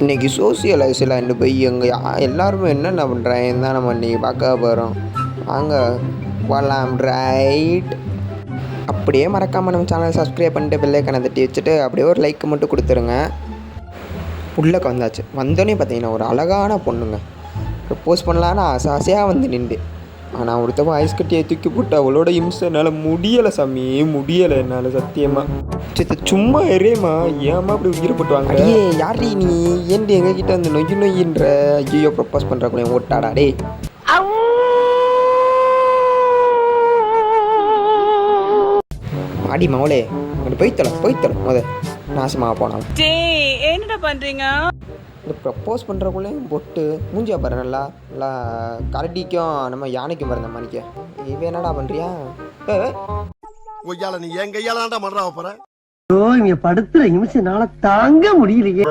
இன்றைக்கி சோசியலைஸில் ரெண்டு போய் எல்லாருமே என்னென்ன பண்ணுறாங்க தான் நம்ம இன்றைக்கி பார்க்க போகிறோம். வாங்க போகலாம். ரைட், அப்படியே மறக்காமல் நம்ம சேனலை சப்ஸ்கிரைப் பண்ணிட்டு பெல்லைக்கான தட்டி வச்சுட்டு அப்படியே ஒரு லைக் மட்டும் கொடுத்துருங்க. உள்ளக்க வந்தாச்சு. வந்தோடனே பார்த்தீங்கன்னா ஒரு அழகான பொண்ணுங்க ப்ரப்போஸ் பண்ணலான்னு ஆசையாக வந்து நின்று, ஆனால் ஒருத்தவங்க ஐஸ் கட்டியை தூக்கி போட்டு அவளோட இம்சை என்னால் முடியலை சாமி, முடியலை என்னால் சத்தியமாக. சரி சும்மா எரேம்மா, ஏம்மா அப்படி உயிரப்பட்டு வாங்க. ஏ யாரி நீ, ஏன்டி எங்ககிட்ட வந்து நொய்யின்ற? ஐயோ ப்ரப்போஸ் பண்ணுறக்குள்ளே ஓட்டாடா டே. அடி மவளே, அங்கே போய்த்தல முத நாசமாக போனாலும். என்னடா பண்ணுறீங்க? இந்த ப்ரப்போஸ் பண்ணுறக்குள்ளே பொட்டு மூஞ்சியா பாரு, நல்லா நல்லா கரடிக்கும் நம்ம யானைக்கும் பாரு. இந்த மணிக்க இவ என்னடா பண்ணுறியா? நீ என் கையால பண்றா போற. இங்க படுத்துற நிமிஷம் நாள தாங்க முடியலையே.